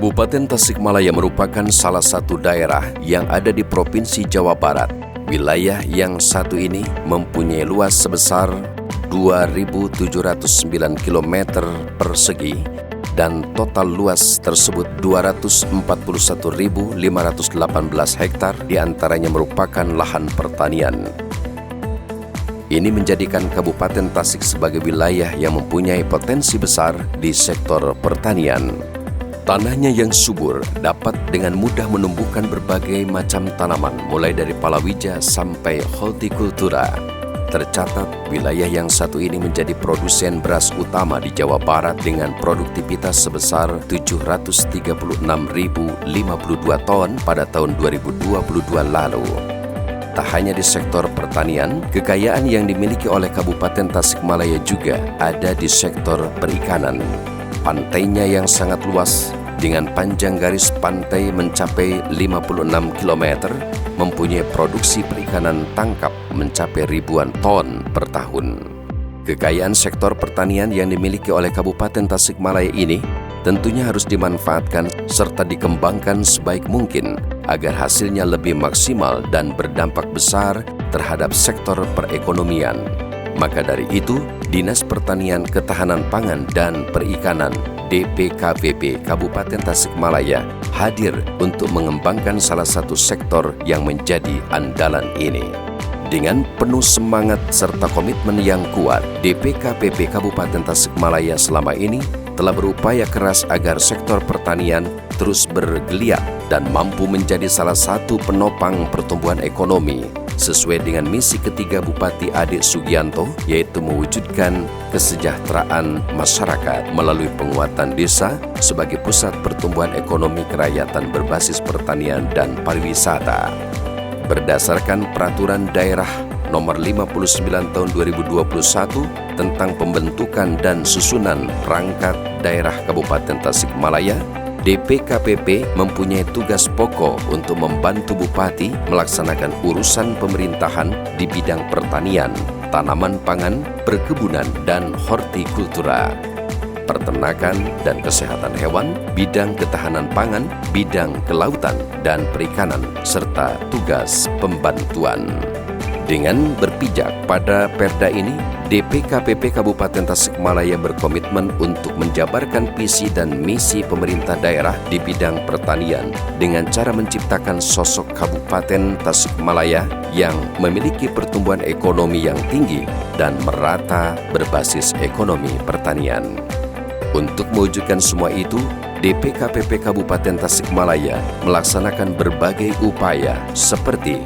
Kabupaten Tasikmalaya merupakan salah satu daerah yang ada di Provinsi Jawa Barat. Wilayah yang satu ini mempunyai luas sebesar 2.709 km persegi dan total luas tersebut 241.518 hektar, diantaranya merupakan lahan pertanian. Ini menjadikan Kabupaten Tasik sebagai wilayah yang mempunyai potensi besar di sektor pertanian. Tanahnya yang subur dapat dengan mudah menumbuhkan berbagai macam tanaman, mulai dari palawija sampai hortikultura. Tercatat, wilayah yang satu ini menjadi produsen beras utama di Jawa Barat dengan produktivitas sebesar 736.052 ton pada tahun 2022 lalu. Tak hanya di sektor pertanian, kekayaan yang dimiliki oleh Kabupaten Tasikmalaya juga ada di sektor perikanan. Pantainya yang sangat luas dengan panjang garis pantai mencapai 56 km, mempunyai produksi perikanan tangkap mencapai ribuan ton per tahun. Kekayaan sektor pertanian yang dimiliki oleh Kabupaten Tasikmalaya ini tentunya harus dimanfaatkan serta dikembangkan sebaik mungkin agar hasilnya lebih maksimal dan berdampak besar terhadap sektor perekonomian. Maka dari itu, Dinas Pertanian, Ketahanan Pangan, dan Perikanan DPKPP Kabupaten Tasikmalaya hadir untuk mengembangkan salah satu sektor yang menjadi andalan ini. Dengan penuh semangat serta komitmen yang kuat, DPKPP Kabupaten Tasikmalaya selama ini telah berupaya keras agar sektor pertanian terus bergeliat dan mampu menjadi salah satu penopang pertumbuhan ekonomi sesuai dengan misi ketiga Bupati Ade Sugianto, yaitu mewujudkan kesejahteraan masyarakat melalui penguatan desa sebagai pusat pertumbuhan ekonomi kerakyatan berbasis pertanian dan pariwisata. Berdasarkan Peraturan Daerah Nomor 59 Tahun 2021 tentang pembentukan dan susunan perangkat daerah Kabupaten Tasikmalaya, DPKPP mempunyai tugas pokok untuk membantu Bupati melaksanakan urusan pemerintahan di bidang pertanian, tanaman pangan, perkebunan, dan hortikultura, peternakan dan kesehatan hewan, bidang ketahanan pangan, bidang kelautan dan perikanan, serta tugas pembantuan. Dengan berpijak pada perda ini, DPKPP Kabupaten Tasikmalaya berkomitmen untuk menjabarkan visi dan misi pemerintah daerah di bidang pertanian dengan cara menciptakan sosok Kabupaten Tasikmalaya yang memiliki pertumbuhan ekonomi yang tinggi dan merata berbasis ekonomi pertanian. Untuk mewujudkan semua itu, DPKPP Kabupaten Tasikmalaya melaksanakan berbagai upaya seperti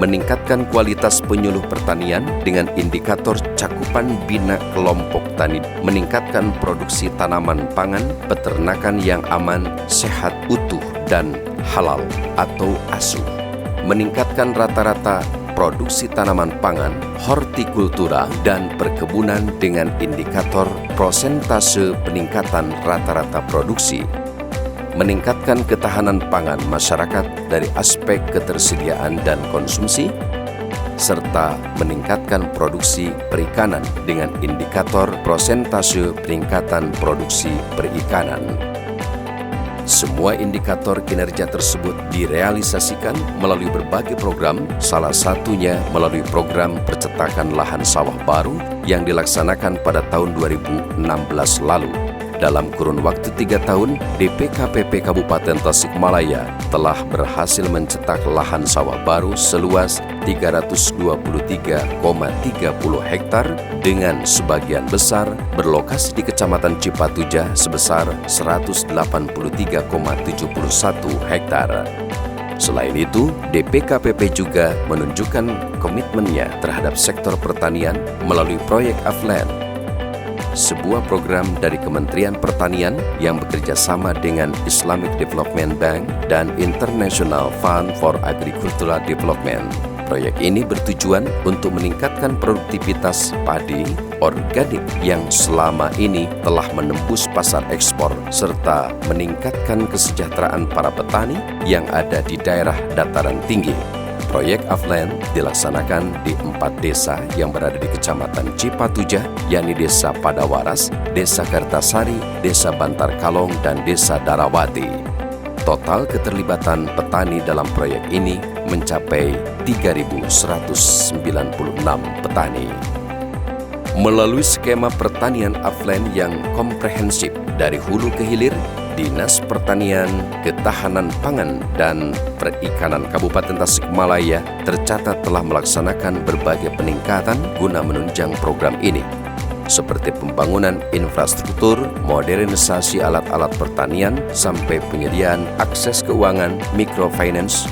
meningkatkan kualitas penyuluh pertanian dengan indikator cakupan bina kelompok tani, meningkatkan produksi tanaman pangan, peternakan yang aman, sehat, utuh, dan halal atau ASU, meningkatkan rata-rata produksi tanaman pangan, hortikultura, dan perkebunan dengan indikator prosentase peningkatan rata-rata produksi, meningkatkan ketahanan pangan masyarakat dari aspek ketersediaan dan konsumsi, serta meningkatkan produksi perikanan dengan indikator prosentase peningkatan produksi perikanan. Semua indikator kinerja tersebut direalisasikan melalui berbagai program, salah satunya melalui program percetakan lahan sawah baru yang dilaksanakan pada tahun 2016 lalu. Dalam kurun waktu 3 tahun, DPKPP Kabupaten Tasikmalaya telah berhasil mencetak lahan sawah baru seluas 323,30 hektar dengan sebagian besar berlokasi di Kecamatan Cipatujah sebesar 183,71 hektar. Selain itu, DPKPP juga menunjukkan komitmennya terhadap sektor pertanian melalui proyek AFLAN, sebuah program dari Kementerian Pertanian yang bekerja sama dengan Islamic Development Bank dan International Fund for Agricultural Development. Proyek ini bertujuan untuk meningkatkan produktivitas padi organik yang selama ini telah menembus pasar ekspor serta meningkatkan kesejahteraan para petani yang ada di daerah dataran tinggi. Proyek Aflen dilaksanakan di 4 desa yang berada di Kecamatan Cipatujah, yakni Desa Padawaras, Desa Kertasari, Desa Bantar Kalong, dan Desa Darawati. Total keterlibatan petani dalam proyek ini mencapai 3.196 petani. Melalui skema pertanian Aflen yang komprehensif dari hulu ke hilir, Dinas Pertanian, Ketahanan Pangan, dan Perikanan Kabupaten Tasikmalaya tercatat telah melaksanakan berbagai peningkatan guna menunjang program ini, seperti pembangunan infrastruktur, modernisasi alat-alat pertanian, sampai penyediaan akses keuangan microfinance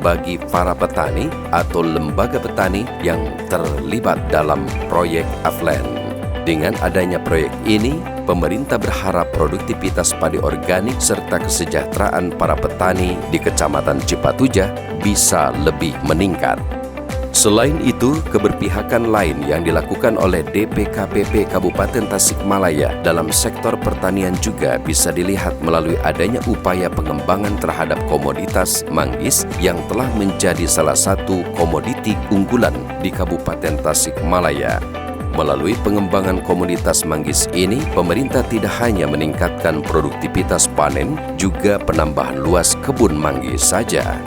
bagi para petani atau lembaga petani yang terlibat dalam proyek Aflen. Dengan adanya proyek ini, pemerintah berharap produktivitas padi organik serta kesejahteraan para petani di Kecamatan Cipatujah bisa lebih meningkat. Selain itu, keberpihakan lain yang dilakukan oleh DPKPP Kabupaten Tasikmalaya dalam sektor pertanian juga bisa dilihat melalui adanya upaya pengembangan terhadap komoditas manggis yang telah menjadi salah satu komoditi unggulan di Kabupaten Tasikmalaya. Melalui pengembangan komoditas manggis ini, pemerintah tidak hanya meningkatkan produktivitas panen, juga penambahan luas kebun manggis saja,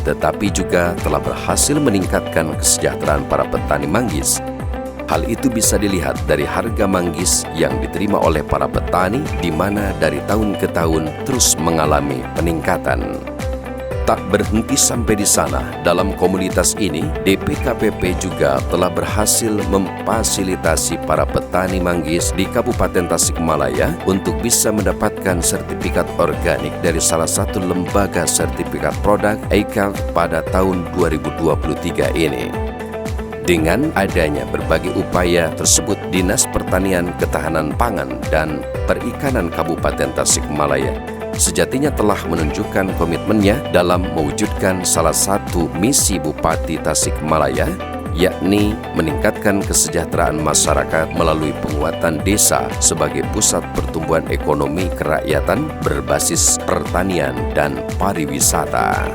tetapi juga telah berhasil meningkatkan kesejahteraan para petani manggis. Hal itu bisa dilihat dari harga manggis yang diterima oleh para petani, di mana dari tahun ke tahun terus mengalami peningkatan. Tak berhenti sampai di sana, dalam komunitas ini, DPKPP juga telah berhasil memfasilitasi para petani manggis di Kabupaten Tasikmalaya untuk bisa mendapatkan sertifikat organik dari salah satu lembaga sertifikat produk EIKAR pada tahun 2023 ini. Dengan adanya berbagai upaya tersebut, Dinas Pertanian, Ketahanan Pangan, dan Perikanan Kabupaten Tasikmalaya sejatinya telah menunjukkan komitmennya dalam mewujudkan salah satu misi Bupati Tasikmalaya, yakni meningkatkan kesejahteraan masyarakat melalui penguatan desa sebagai pusat pertumbuhan ekonomi kerakyatan berbasis pertanian dan pariwisata.